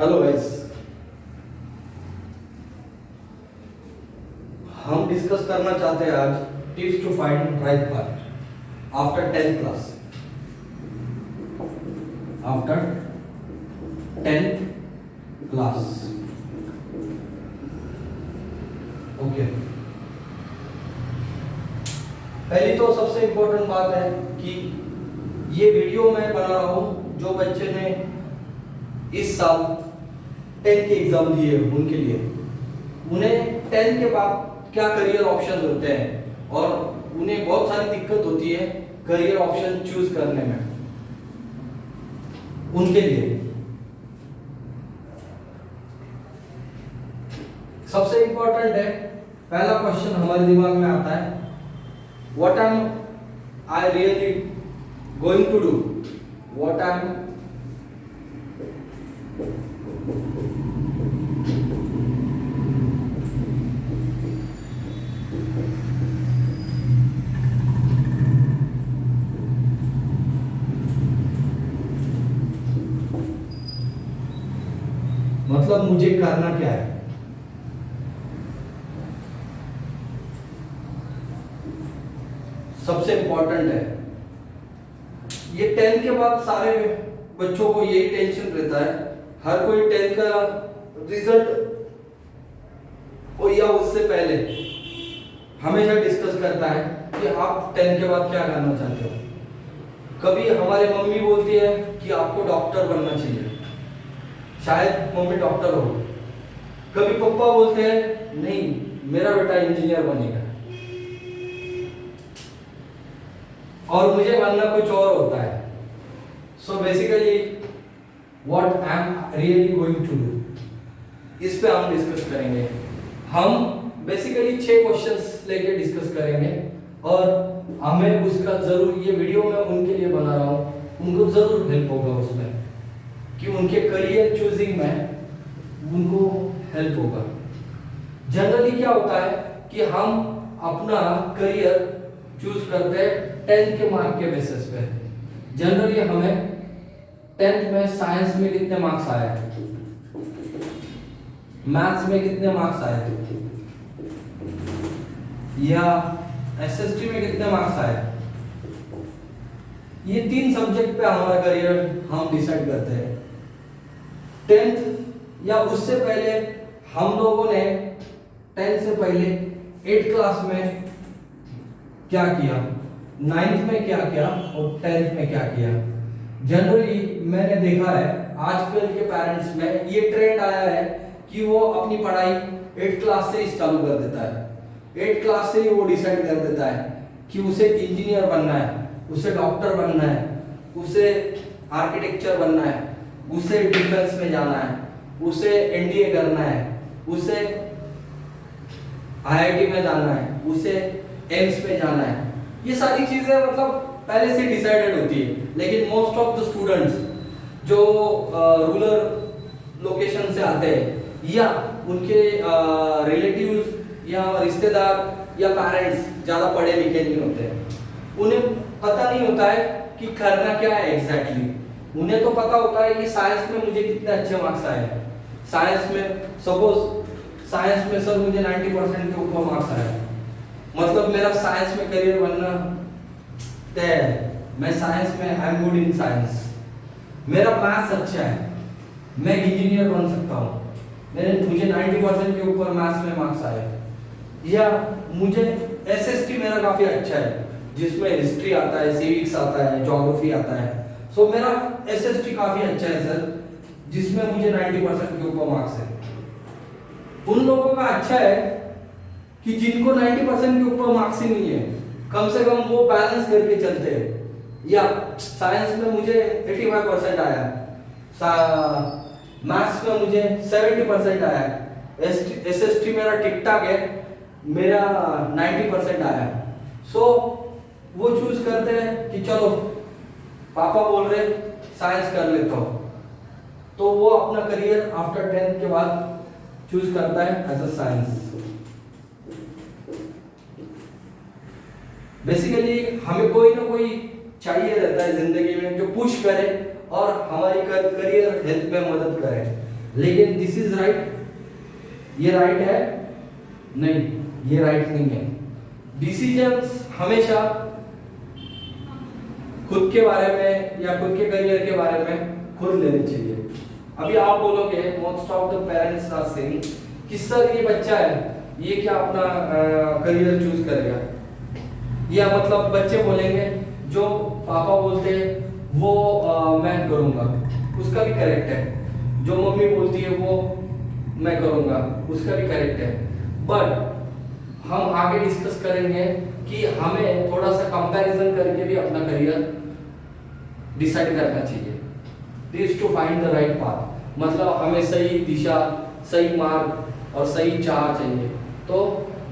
Hello guys, हम discuss करना चाहते हैं आज tips to find right path after 10th class. After 10th class, okay. पहली तो सबसे इम्पोर्टेंट बात है कि ये वीडियो मैं बना रहा हूँ जो बच्चे ने इस साल 10th के एग्जाम दिए उनके लिए। उन्हें 10th के बाद क्या करियर ऑप्शंस होते हैं और उन्हें बहुत सारी दिक्कत होती है करियर ऑप्शन चूज करने में। उनके लिए सबसे इंपॉर्टेंट है, पहला क्वेश्चन हमारे दिमाग में आता है, what am I really going to do, what am मतलब मुझे करना क्या है। सबसे इंपॉर्टेंट है ये। 10th के बाद सारे बच्चों को यही टेंशन रहता है, हर कोई 10th का रिजल्ट हो या उससे पहले हमेशा डिस्कस करता है कि आप 10th के बाद क्या करना चाहते हो। कभी हमारे मम्मी बोलती है कि आपको डॉक्टर बनना चाहिए, शायद मम्मी डॉक्टर हो। कभी पापा बोलते हैं नहीं मेरा बेटा इंजीनियर बनेगा, और मुझे बनना कुछ और होता है। So basically what I am really going to do, इस पे हम डिस्कस करेंगे। हम बेसिकली 6 क्वेश्चंस लेके डिस्कस करेंगे और हमें उसका जरूर, ये वीडियो मैं उनके लिए बना रहा हूँ, उनको जरूर हेल्प होगा उसमें कि उनके करियर चूजिंग में उनको हेल्प होगा। जनरली क्या होता है कि हम अपना करियर चूज करते हैं 10th के मार्क के बेसिस पे। जनरली हमें 10th में साइंस में कितने मार्क्स आए, मैथ्स में कितने मार्क्स आए, या एसएसटी में कितने मार्क्स आए, ये 3 सब्जेक्ट पे हमारा करियर हम डिसाइड करते हैं। 10th या उससे पहले हम लोगों ने 10th से पहले 8th क्लास में क्या किया, 9th में क्या किया और 10th में क्या किया। जनरली मैंने देखा है आजकल के पेरेंट्स में ये ट्रेंड आया है कि वो अपनी पढ़ाई 8th क्लास से ही चालू कर देता है। 8th क्लास से ही वो डिसाइड कर देता है कि उसे इंजीनियर बनना है, उसे डॉक्टर बनना है, उसे आर्किटेक्चर बनना है, उसे डिफेंस में जाना है, उसे एनडीए करना है, उसे आईआईटी में जाना है, उसे एम्स में जाना है। ये सारी चीजें मतलब पहले से डिसाइडेड होती है। लेकिन मोस्ट ऑफ द स्टूडेंट्स जो रूरल लोकेशन से आते हैं या उनके रिलेटिव्स या रिश्तेदार या पेरेंट्स ज़्यादा पढ़े लिखे नहीं होते हैं, उन्हें पता नहीं होता है कि करना क्या है एग्जैक्टली। उन्हें तो पता होता है कि साइंस में मुझे कितने अच्छे मार्क्स आए। साइंस में सपोज साइंस में सर मुझे 90% के ऊपर मार्क्स आए, मतलब मेरा साइंस में करियर बनना तय है। मैं साइंस में आई एम गुड इन साइंस, मेरा मैथ्स अच्छा है, मैं इंजीनियर बन सकता हूँ, मुझे 90% के ऊपर मैथ्स में मार्क्स आए। या मुझे एसएसटी मेरा काफ़ी अच्छा है जिसमें हिस्ट्री आता है, सिविक्स आता है, ज्योग्राफी आता है। सो मेरा एसएसटी काफ़ी अच्छा है सर, जिसमें मुझे 90% के ऊपर मार्क्स है। उन लोगों का अच्छा है कि जिनको 90% के ऊपर मार्क्स ही नहीं है, कम से कम वो बैलेंस करके चलते हैं। या साइंस में मुझे 85% आया, मैथ्स में मुझे 70% आया, एसएसटी मेरा ठीक ठाक है, मेरा 90% आया। सो वो चूज करते हैं कि चलो पापा बोल रहे साइंस कर लेता हूँ, तो वो अपना करियर आफ्टर 10th के बाद चूज करता है एज अ साइंस। बेसिकली हमें कोई ना कोई चाहिए रहता है जिंदगी में जो पुश करे और हमारी करियर हेल्थ में मदद करे। लेकिन दिस इज राइट, ये राइट है नहीं, ये राइट नहीं है। डिसीजंस हमेशा खुद के बारे में या खुद के करियर के बारे में खुद लेने चाहिए। अभी आप बोलोगे most of the parents are saying कि सर ये बच्चा है, ये क्या अपना करियर चूज करेगा, या मतलब बच्चे बोलेंगे जो पापा बोलते हैं वो मैं करूंगा, उसका भी करेक्ट है, जो मम्मी बोलती है वो मैं करूंगा, उसका भी करेक्ट है। बट हम आगे डिस्कस करेंगे कि हमें थोड़ा सा कंपैरिजन करके भी अपना करियर डिसाइड करना चाहिए, this to find the right path. मतलब हमें सही दिशा, सही मार्ग और सही चाह चाहिए। तो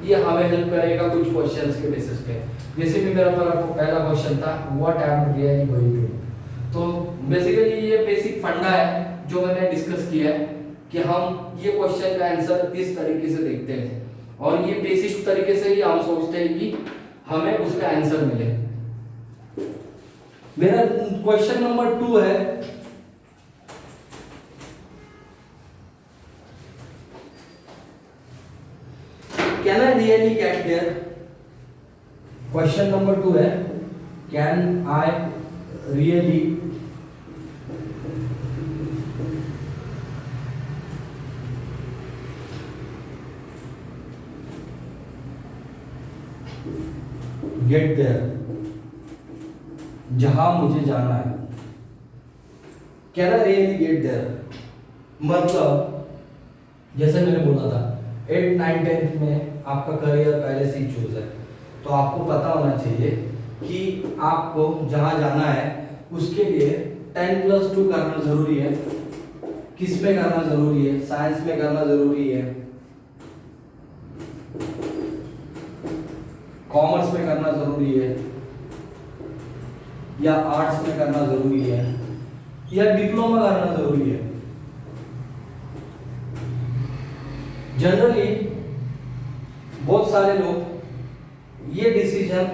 ये हमें हेल्प करेगा कुछ क्वेश्चंस के बेसिस पे। जैसे कि मेरा पहला क्वेश्चन था what I am really going to, तो बेसिकली ये बेसिक फंडा है जो मैंने डिस्कस किया है कि हम ये क्वेश्चन का आंसर इस तरीके से देखते हैं और ये बेसिक तरीके से ही हम सोचते हैं कि हमें उसका आंसर मिले। मेरा क्वेश्चन नंबर 2 है, can I really get there. Question number 2 है, can I really get there, जहां मुझे जाना है। Can I really get there मतलब जैसे मैंने बोला था 8, 9, 10 में आपका करियर पहले से ही चूज है, तो आपको पता होना चाहिए कि आपको जहां जाना है उसके लिए 10+2 करना जरूरी है। किस में करना जरूरी है? साइंस में करना जरूरी है, कॉमर्स में करना जरूरी है, या आर्ट्स में करना जरूरी है, या डिप्लोमा करना जरूरी है। जनरली बहुत सारे लोग ये डिसीजन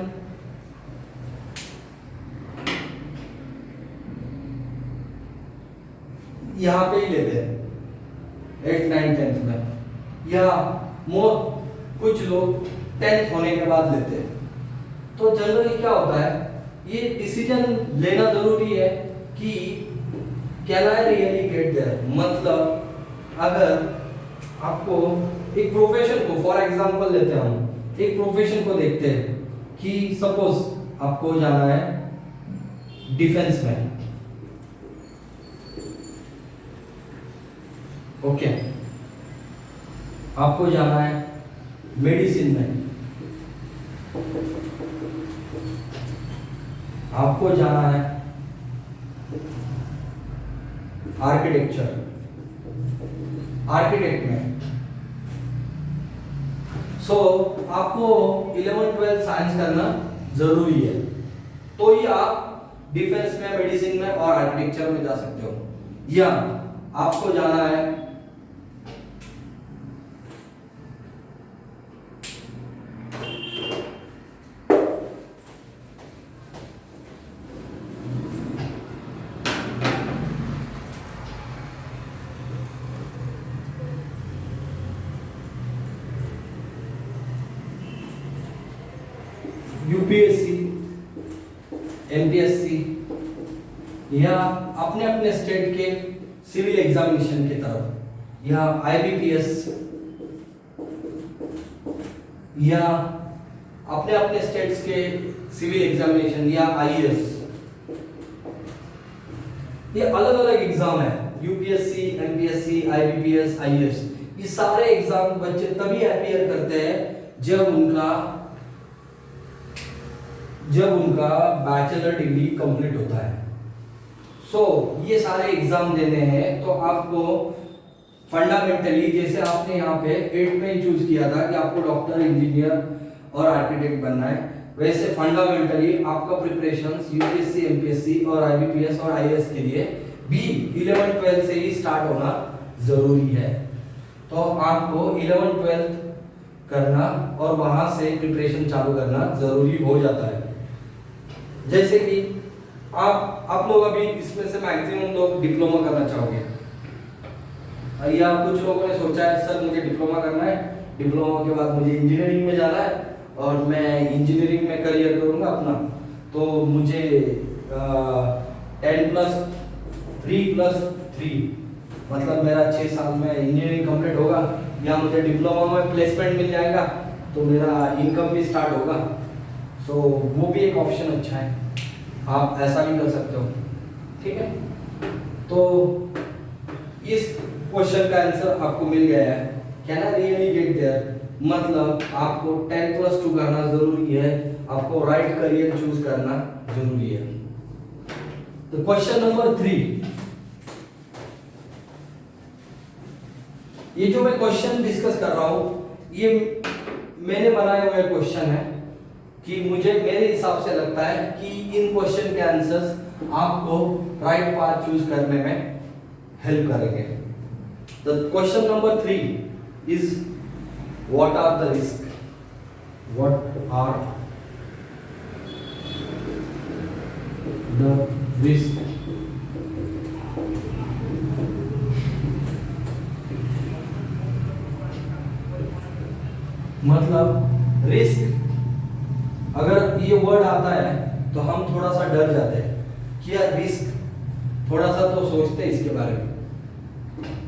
यहां पे ही लेते हैं 8, 9, 10 में, या कुछ लोग 10th होने के बाद लेते हैं। तो जनरली क्या होता है, ये डिसीजन लेना जरूरी है कि can I really get there. मतलब अगर आपको एक प्रोफेशन को, फॉर एग्जांपल लेते हैं हम, एक प्रोफेशन को देखते हैं कि सपोज आपको जाना है डिफेंस में, ओके, आपको जाना है मेडिसिन में, आपको जाना है आर्किटेक्ट में। सो आपको 11, 12 साइंस करना जरूरी है, तो ही आप डिफेंस में, मेडिसिन में और आर्किटेक्चर में जा सकते हो। या आपको जाना है यूपीएससी, एमपीएससी, या अपने अपने स्टेट के सिविल एग्जामिनेशन की तरफ, या आईबीपीएस, या अपने अपने स्टेट्स के सिविल एग्जामिनेशन, या आईएएस। ये अलग अलग एग्जाम है, यूपीएससी, एमपीएससी, आईबीपीएस, आईएएस। ये सारे एग्जाम बच्चे तभी अपीयर करते हैं जब उनका बैचलर डिग्री कंप्लीट होता है। सो ये सारे एग्जाम देने हैं, तो आपको फंडामेंटली, जैसे आपने यहाँ पे 8 में ही चूज किया था कि आपको डॉक्टर, इंजीनियर और आर्किटेक्ट बनना है, वैसे फंडामेंटली आपका प्रिपरेशन यूपीएससी, एमपीएससी और आईबीपीएस और आईएएस के लिए भी 11, 12 से ही स्टार्ट होना जरूरी है। तो आपको 11, 12 करना और वहां से प्रिपरेशन चालू करना जरूरी हो जाता है। जैसे कि आप लोग अभी इसमें से मैक्सिमम लोग डिप्लोमा करना चाहोगे, या कुछ लोगों ने सोचा है सर मुझे डिप्लोमा करना है, डिप्लोमा के बाद मुझे इंजीनियरिंग में जाना है और मैं इंजीनियरिंग में करियर करूँगा अपना, तो मुझे 10+3+3 मतलब मेरा 6 साल में इंजीनियरिंग कंप्लीट होगा, या मुझे डिप्लोमा में प्लेसमेंट मिल जाएगा तो मेरा इनकम भी स्टार्ट होगा। सो वो भी एक ऑप्शन अच्छा है, आप ऐसा भी कर सकते हो। ठीक है, तो इस क्वेश्चन का आंसर आपको मिल गया है। Can I really get there, मतलब आपको 10+2 करना जरूरी है, आपको राइट करियर चूज करना जरूरी है। तो क्वेश्चन नंबर 3, ये जो मैं क्वेश्चन डिस्कस कर रहा हूं ये मैंने बनाए हुए क्वेश्चन है कि मुझे मेरे हिसाब से लगता है कि इन क्वेश्चन के आंसर्स आपको राइट पाथ चूज करने में हेल्प करेंगे। तो question number 3 is what are the risk, what are the risk. मतलब रिस्क, अगर ये वर्ड आता है तो हम थोड़ा सा डर जाते हैं कि यार रिस्क, थोड़ा सा तो सोचते हैं इसके बारे में।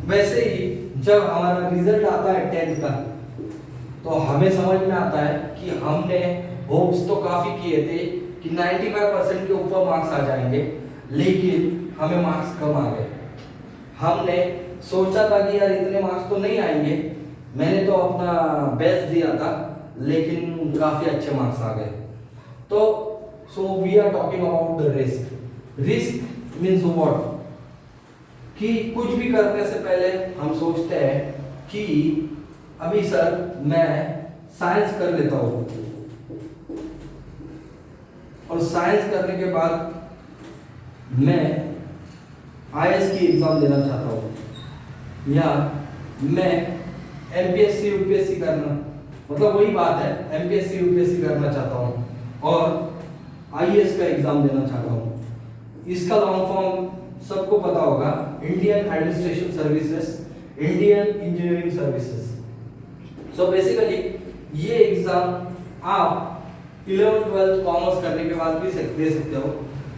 वैसे ही जब हमारा रिजल्ट आता है 10th का तो हमें समझ में आता है कि हमने होप्स तो काफी किए थे कि 95% के ऊपर मार्क्स आ जाएंगे, लेकिन हमें मार्क्स कम आ गए। हमने सोचा था कि यार इतने मार्क्स तो नहीं आएंगे, मैंने तो अपना बेस्ट दिया था लेकिन काफी अच्छे मार्क्स आ गए। तो so we are talking about the risk. Risk means what, कि कुछ भी करने से पहले हम सोचते हैं कि अभी सर मैं साइंस कर लेता हूँ और साइंस करने के बाद मैं आईएएस की एग्जाम देना चाहता हूँ, या मैं एमपीएससी यूपीएससी करना, मतलब वही बात है, एमपीएससी यूपीएससी करना चाहता हूँ और आईएएस का एग्जाम देना चाहता हूँ। इसका लॉन्ग फॉर्म सबको पता होगा, Indian administration services, Indian engineering services. So basically ये एग्जाम आप 11th-12th कॉमर्स करने के बाद भी दे सकते हो,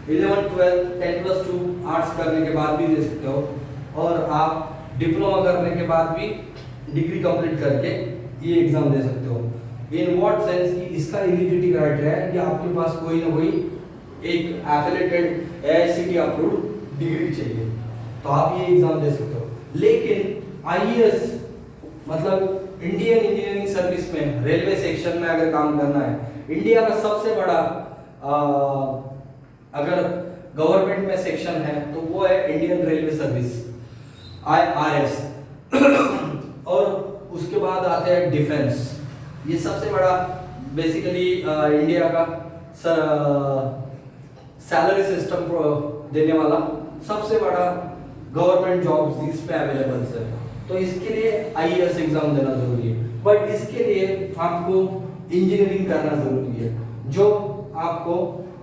11th-12th 10+2 आर्ट्स करने के बाद भी दे सकते हो, और आप डिप्लोमा करने के बाद भी डिग्री कंप्लीट करके ये एग्जाम दे सकते हो। इन व्हाट सेंस कि इसका एलिजिबिलिटी क्राइटेरिया है कि आपके पास कोई ना कोई एक एफिलिएटेड एआईसीटी अप्रूव्ड डिग्री चाहिए, तो आप ये एग्जाम दे सकते हो। लेकिन आईएएस मतलब इंडियन इंजीनियरिंग सर्विस में रेलवे सेक्शन में अगर काम करना है, इंडिया का सबसे बड़ा अगर गवर्नमेंट में सेक्शन है तो वो है इंडियन रेलवे सर्विस, आईआरएस। और उसके बाद आते हैं डिफेंस, ये सबसे बड़ा बेसिकली इंडिया का सैलरी सिस्टम देने वाला सबसे बड़ा गवर्नमेंट जॉब्स इस पे अवेलेबल है। तो इसके लिए आईएएस एग्जाम देना जरूरी है, बट इसके लिए आपको इंजीनियरिंग करना जरूरी है, जो आपको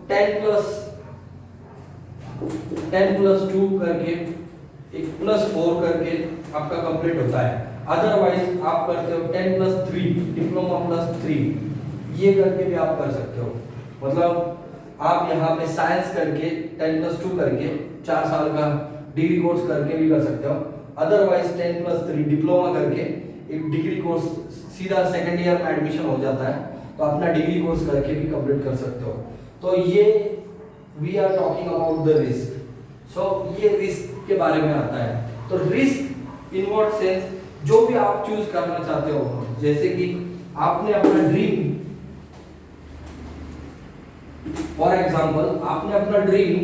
10+2 करके एक +4 करके आपका कंप्लीट होता है। अदरवाइज आप करते हो 10+3 डिप्लोमा +3, ये करके भी आप कर सकते हो। मतलब आप यहाँ पे साइंस करके 10+2 करके 4 साल का डिग्री कोर्स करके भी कर सकते हो। अदरवाइज 10+3 डिप्लोमा करके एक डिग्री कोर्स सीधा सेकंड ईयर में एडमिशन हो जाता है, तो अपना डिग्री कोर्स करके भी कंप्लीट कर सकते हो। तो ये we are talking about the risk. So ये रिस्क के बारे में आता है। तो रिस्क इन व्हाट सेंस, जो भी आप चूज करना चाहते हो, जैसे कि आपने अपना ड्रीम, फॉर एग्जाम्पल आपने अपना ड्रीम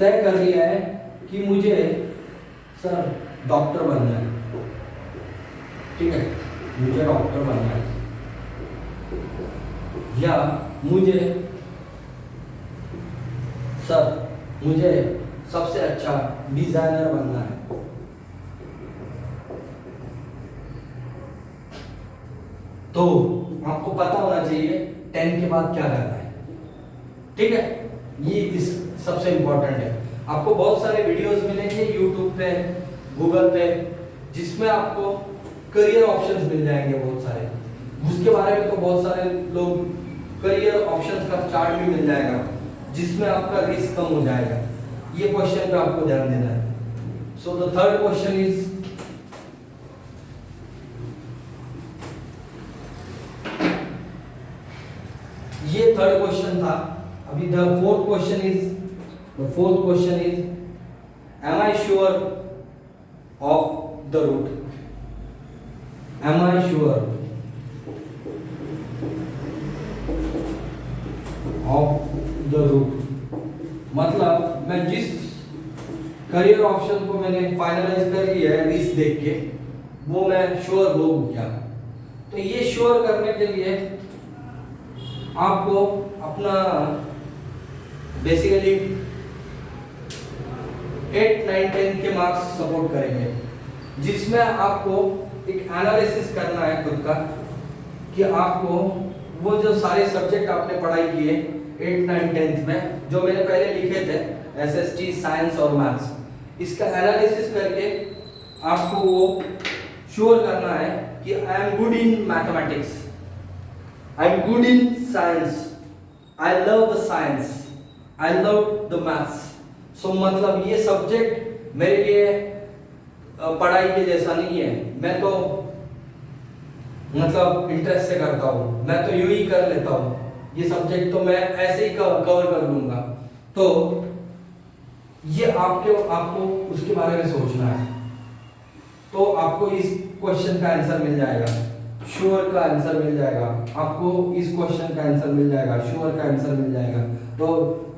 तय कर लिया है कि मुझे सर डॉक्टर बनना है, ठीक है, मुझे डॉक्टर बनना है, या मुझे सर मुझे सबसे अच्छा डिजाइनर बनना है। तो आपको पता होना चाहिए 10 के बाद क्या करना है, ठीक है, ये इस सबसे इंपॉर्टेंट है। आपको बहुत सारे वीडियोस मिलेंगे यूट्यूब पे, गूगल पे, जिसमें आपको करियर ऑप्शंस मिल जाएंगे बहुत सारे। उसके बारे में तो बहुत सारे लोग करियर ऑप्शंस का चार्ट भी मिल जाएगा, जिसमें आपका रिस्क कम हो जाएगा। ये क्वेश्चन पे आपको ध्यान देना है। So the third question is, ये थर्ड क्वेश्चन था। अभी the fourth question is am I sure of the root? Am I sure of the root मतलब मैं जिस करियर ऑप्शन को मैंने फाइनलाइज कर लिया है रिस्क देख के, वो मैं श्योर हो क्या? तो ये श्योर करने के लिए आपको अपना बेसिकली 8, 9, 10 के मार्क्स सपोर्ट करेंगे, जिसमें आपको एक एनालिसिस करना है खुद का कि आपको वो जो सारे सब्जेक्ट आपने पढ़ाई किए 8, 9, 10th में, जो मैंने पहले लिखे थे एसएसटी, साइंस और मैथ्स, इसका एनालिसिस करके आपको वो श्योर करना है कि I am good in mathematics, I am good in science, I love the science, I love the maths. So मतलब ये सब्जेक्ट मेरे लिए पढ़ाई के जैसा नहीं है, मैं तो मतलब इंटरेस्ट से करता हूँ, मैं तो यूं ही कर लेता हूँ, ये सब्जेक्ट तो मैं ऐसे ही कवर कर लूंगा। तो ये आपको उसके बारे में सोचना है। तो आपको इस क्वेश्चन का आंसर मिल जाएगा, श्योर का आंसर मिल जाएगा, आपको इस क्वेश्चन का आंसर मिल जाएगा, श्योर का आंसर मिल जाएगा। तो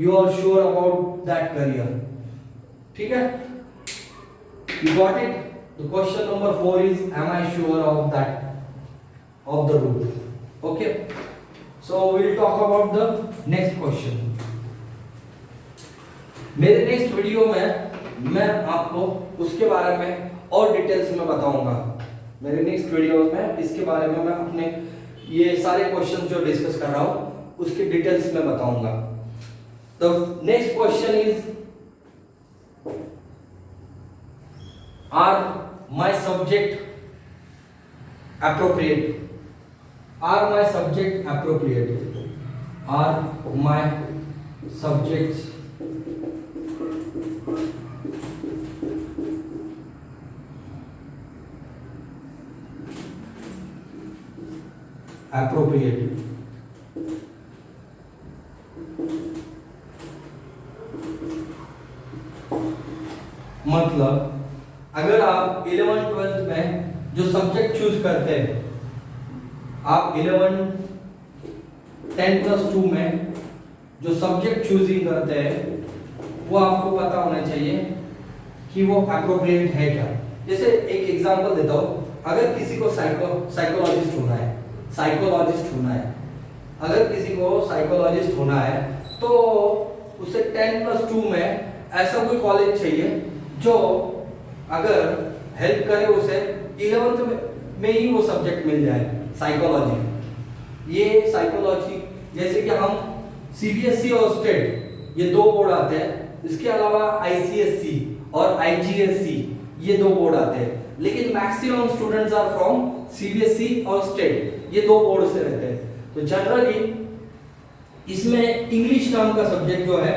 you are sure about that career, ठीक है? You got it? The question number 4 is am I sure of that of the root? Okay, so we'll talk about the next question. मेरे next video में मैं आपको उसके बारे में और डिटेल्स में बताऊंगा। मेरे नेक्स्ट वीडियो में इसके बारे में मैं अपने ये सारे क्वेश्चन जो डिस्कस कर रहा हूं उसके डिटेल्स में बताऊंगा। The next question is, are my subject appropriate? Are my subject appropriate? Are my subjects appropriate? मतलब अगर आप 11th 12th में जो सब्जेक्ट चूज करते हैं, आप 11, 10+2 में जो सब्जेक्ट चूजिंग करते हैं, वो आपको पता होना चाहिए कि वो एप्रोप्रिएट है क्या। जैसे एक एग्जांपल देता हूँ, अगर किसी को साइकोलॉजिस्ट होना है, अगर किसी को साइकोलॉजिस्ट होना है तो उसे 10+2 में ऐसा कोई कॉलेज चाहिए जो अगर हेल्प करे उसे 11th में ही वो सब्जेक्ट मिल जाए, साइकोलॉजी। ये साइकोलॉजी जैसे कि हम सीबीएसई और स्टेट, ये 2 बोर्ड आते हैं, इसके अलावा आईसीएसई और आईजीएसई, ये 2 बोर्ड आते हैं, लेकिन maximum students are from CBSE और स्टेट, ये 2 बोर्ड से रहते हैं। तो जनरली इसमें इंग्लिश नाम का सब्जेक्ट जो है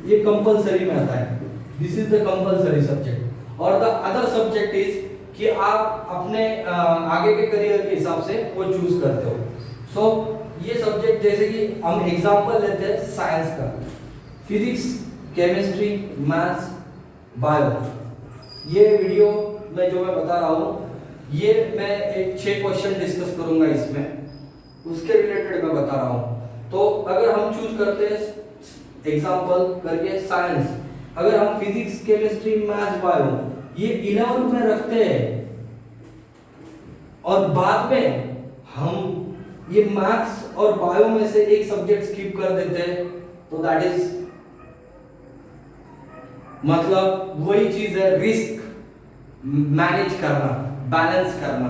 ये कंपलसरी में आता है, this is the compulsory subject. और द अदर सब्जेक्ट इज कि आप अपने आगे के करियर के हिसाब से वो चूज करते हो। सो ये सब्जेक्ट जैसे कि हम एग्जांपल लेते हैं साइंस का, फिजिक्स, केमिस्ट्री, मैथ्स, बायो। ये वीडियो में जो मैं बता रहा हूँ, ये मैं एक 6 क्वेश्चन डिस्कस करूंगा इसमें, उसके रिलेटेड मैं बता रहा हूँ। तो अगर हम चूज करते हैं एग्जांपल करके साइंस, अगर हम फिजिक्स, केमिस्ट्री, मैथ्स, बायो ये 11th में रखते हैं और बाद में हम ये मैथ्स और बायो में से एक सब्जेक्ट स्किप कर देते हैं, तो दैट इज मतलब वही चीज है रिस्क मैनेज करना, बैलेंस करना।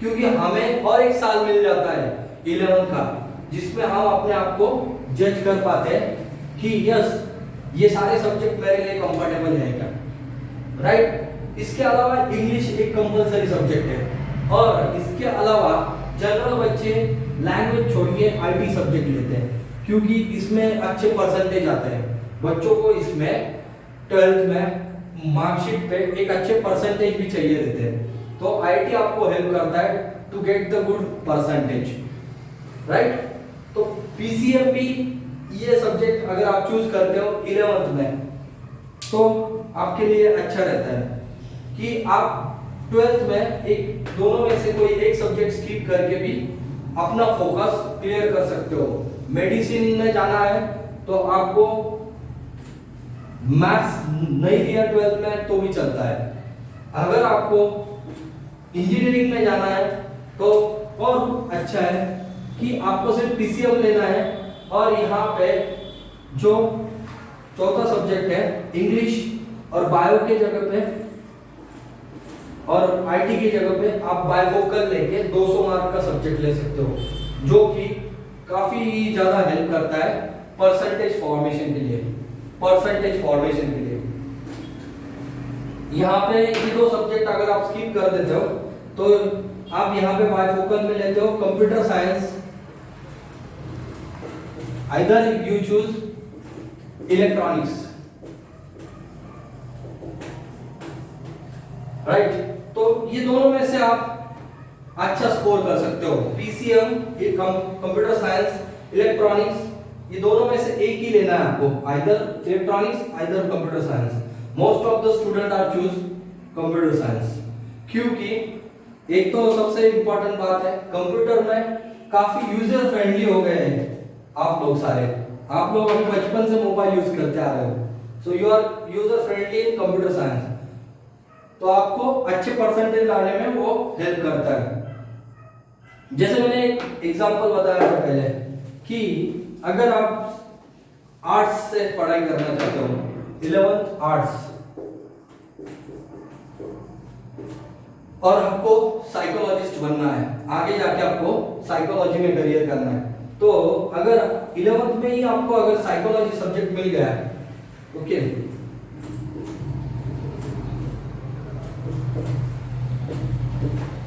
क्योंकि हमें और एक साल मिल जाता है 11th का, जिसमें हम अपने आप को जज कर पाते हैं कि यस ये सारे सब्जेक्ट मेरे लिए कंफर्टेबल है क्या, राइट। इसके अलावा इंग्लिश एक कंपलसरी सब्जेक्ट है, और इसके अलावा जनरल बच्चे लैंग्वेज छोड़ के आईटी सब्जेक्ट लेते हैं, क्योंकि इसमें अच्छे परसेंटेज आते हैं। बच्चों को इसमें 12th में मार्कशीट पे एक अच्छे परसेंटेज भी चाहिए रहते हैं, तो आईटी आपको हेल्प करता है to get the good percentage, right. तो पीसीएम भी ये सब्जेक्ट अगर आप चूज करते हो 11th में, तो आपके लिए अच्छा रहता है कि आप 12th में एक दोनों में से कोई एक सब्जेक्ट स्किप करके भी अपना फोकस क्लियर कर सकते हो। मेडिसिन में जाना है तो आपको मैथ्स नहीं दिया 12th में तो भी चलता है। अगर आपको इंजीनियरिंग में जाना है तो और अच्छा है कि आपको सिर्फ पीसीएम लेना है, और यहाँ पे जो चौथा सब्जेक्ट है इंग्लिश और बायो के जगह पे और आईटी की जगह पे आप बायफोकल लेके 200 मार्क का सब्जेक्ट ले सकते हो, जो कि काफी ज्यादा हेल्प करता है परसेंटेज फॉर्मेशन के लिए। यहाँ पे ये दो सब्जेक्ट अगर आप स्किप कर देते हो तो आप यहाँ पे बायफोकल में लेते हो computer science, either you choose electronics, right. तो ये दोनों में से आप अच्छा स्कोर कर सकते हो। पीसीएम, कंप्यूटर साइंस, इलेक्ट्रॉनिक्स, ये दोनों में से एक ही लेना है आपको, either electronics either computer science. Most of the student are choose computer science, क्योंकि एक तो सबसे इंपॉर्टेंट बात है कंप्यूटर में काफी यूजर फ्रेंडली हो गए हैं आप लोग सारे। आप लोग अभी बचपन से मोबाइल यूज करते आ रहे हो, so you are user friendly in computer science, तो आपको अच्छे परसेंटेज लाने में वो हेल्प करता है। जैसे मैंने एक एग्जांपल बताया था पहले कि अगर आप आर्ट्स से पढ़ाई करना चाहते हो, 11th आर्ट्स, और आपको साइकोलॉजिस्ट बनना है, आगे जाके आपको साइकोलॉजी में करियर करना है, तो अगर 11th में ही आपको अगर साइकोलॉजी सब्जेक्ट मिल गया है, ओके,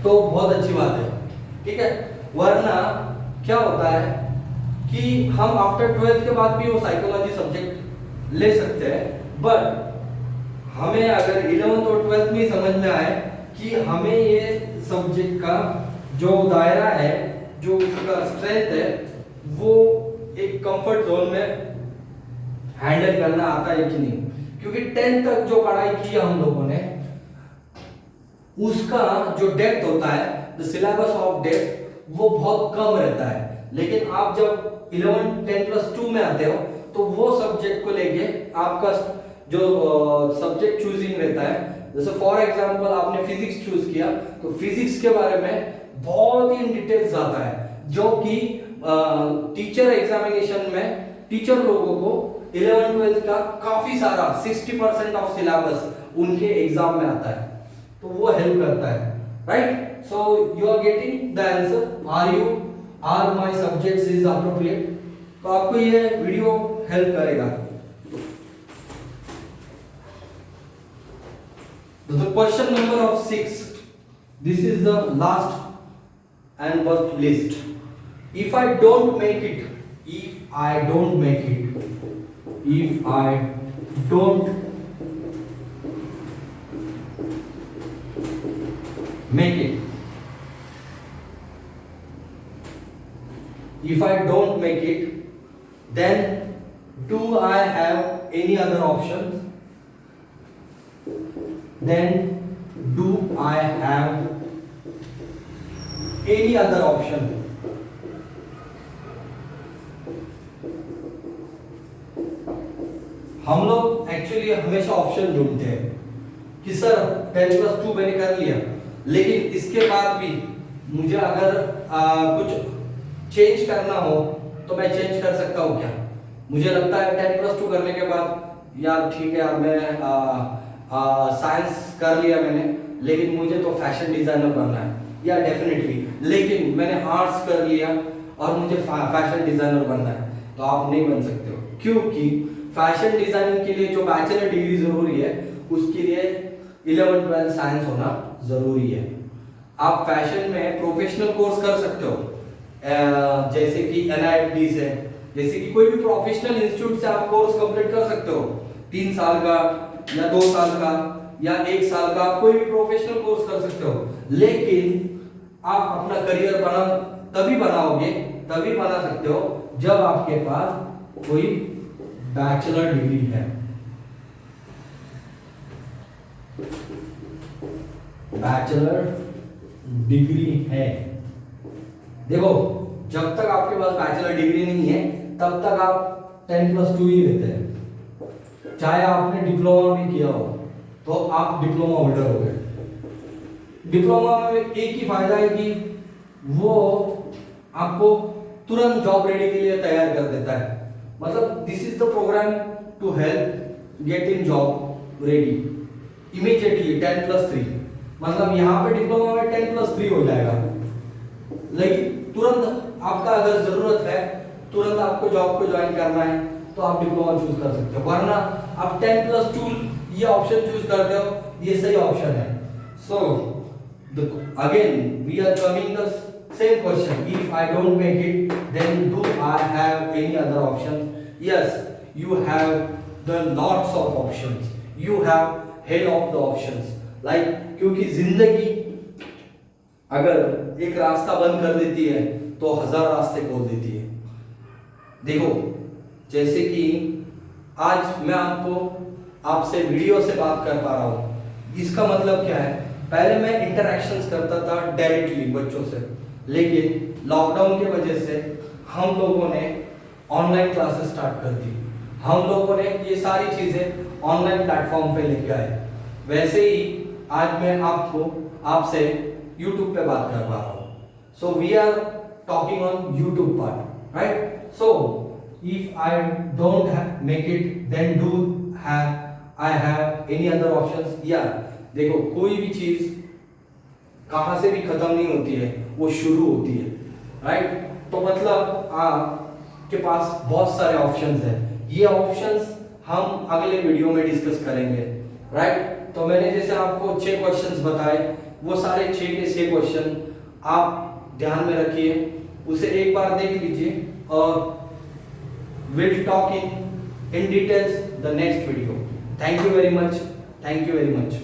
तो बहुत अच्छी बात है, ठीक है। वरना क्या होता है कि हम आफ्टर 12th के बाद भी वो साइकोलॉजी सब्जेक्ट ले सकते हैं, बट हमें अगर 11th और 12th में समझ में आए कि हमें ये सब्जेक्ट का जो दायरा है, जो उसका स्ट्रेंथ है, वो एक कंफर्ट जोन में हैंडल करना आता है कि नहीं, क्योंकि 10th तक जो पढ़ाई की हम लोगों ने, उसका जो डेप्थ होता है, द सिलेबस ऑफ डेप्थ, वो बहुत कम रहता है। लेकिन आप जब 11, 10+2 में आते हो तो वो सब्जेक्ट को लेके आपका जो सब्जेक्ट चूजिंग रहता है, जैसे फॉर एग्जांपल आपने फिजिक्स चूज किया तो फिजिक्स के बारे में बहुत ही इन डिटेल्स आता है, जो कि टीचर एग्जामिनेशन में टीचर लोगों को 11, 12 का काफी सारा 60% ऑफ सिलेबस उनके एग्जाम में आता है, तो वो हेल्प करता है, right. So you are getting the answer, are my subjects is appropriate, तो आपको ये वीडियो हेल्प करेगा। The question number of 6, this is the last and first list. If I don't make it, if I don't make it, if I don't make it, if I don't make it, then do I have any other options? Then do I have any other option? हम लोग actually हमेशा option ढूंढते हैं कि sir 10+2 मैंने कर लिया, लेकिन इसके बाद भी मुझे अगर कुछ चेंज करना हो तो मैं चेंज कर सकता हूँ क्या? मुझे लगता है 10+2 करने के बाद यार ठीक है, अब मैं साइंस कर लिया मैंने, लेकिन मुझे तो फैशन डिजाइनर बनना है, या डेफिनेटली, लेकिन मैंने आर्ट्स कर लिया और मुझे फैशन डिजाइनर बनना है, तो आप नहीं बन सकते हो, क्योंकि फैशन डिजाइनिंग के लिए जो बैचलर डिग्री जरूरी है उसके लिए 11-12 साइंस होना जरूरी है। आप फैशन में प्रोफेशनल कोर्स कर सकते हो, जैसे कि NIFT से, जैसे कि कोई भी प्रोफेशनल इंस्टीट्यूट से आप कोर्स कंप्लीट कर सकते हो, 3 साल का या 2 साल का या 1 साल का, आप कोई भी प्रोफेशनल कोर्स कर सकते हो। लेकिन आप अपना करियर तभी बना सकते हो जब आपके पास कोई बैचलर डिग्री है। बैचलर डिग्री है। देखो, जब तक आपके पास बैचलर डिग्री नहीं है तब तक आप 10+2 ही रहते हैं। चाहे आपने डिप्लोमा भी किया हो तो आप डिप्लोमा होल्डर हो गए। डिप्लोमा में एक ही फायदा है कि वो आपको तुरंत जॉब रेडी के लिए तैयार कर देता है। मतलब this is the program to help get in job ready immediately 10+3। मतलब यहाँ पे डिप्लोमा में 10+3 हो जाएगा, लेकिन तुरंत आपका अगर जरूरत है, तुरंत आपको जॉब को ज्वाइन करना है तो आप डिप्लोमा चूज कर सकते हो, वरना आप 10+2 ये ऑप्शन चूज करते हो, ये सही ऑप्शन है। So again we are coming the same question, if I don't make it then do I have any other option? Yes, you have the lots of options, you have hell of the options, like क्योंकि जिंदगी अगर एक रास्ता बंद कर देती है तो 1000 रास्ते खोल देती है। देखो, जैसे कि आज मैं आपसे वीडियो से बात कर पा रहा हूं, इसका मतलब क्या है, पहले मैं इंटरैक्शंस करता था डायरेक्टली बच्चों से, लेकिन लॉकडाउन की वजह से हम लोगों ने ऑनलाइन क्लासेस स्टार्ट कर दी, हम लोगों ने ये सारी चीजें ऑनलाइन प्लेटफॉर्म पे लेके आए। वैसे ही आज मैं आपसे YouTube पे बात कर पा रहा हूँ। So we are talking on YouTube part, right? So if I don't make it then do I have any other options? या देखो, कोई भी चीज कहां से भी खत्म नहीं होती है, वो शुरू होती है, राइट? तो मतलब आपके पास बहुत सारे ऑप्शंस हैं, ये ऑप्शंस हम अगले वीडियो में डिस्कस करेंगे, राइट? तो मैंने जैसे आपको 6 क्वेश्चंस बताए, वो सारे 6 के 6 क्वेश्चन आप ध्यान में रखिए, उसे एक बार देख लीजिए और will talk in details the next video. Thank you very much.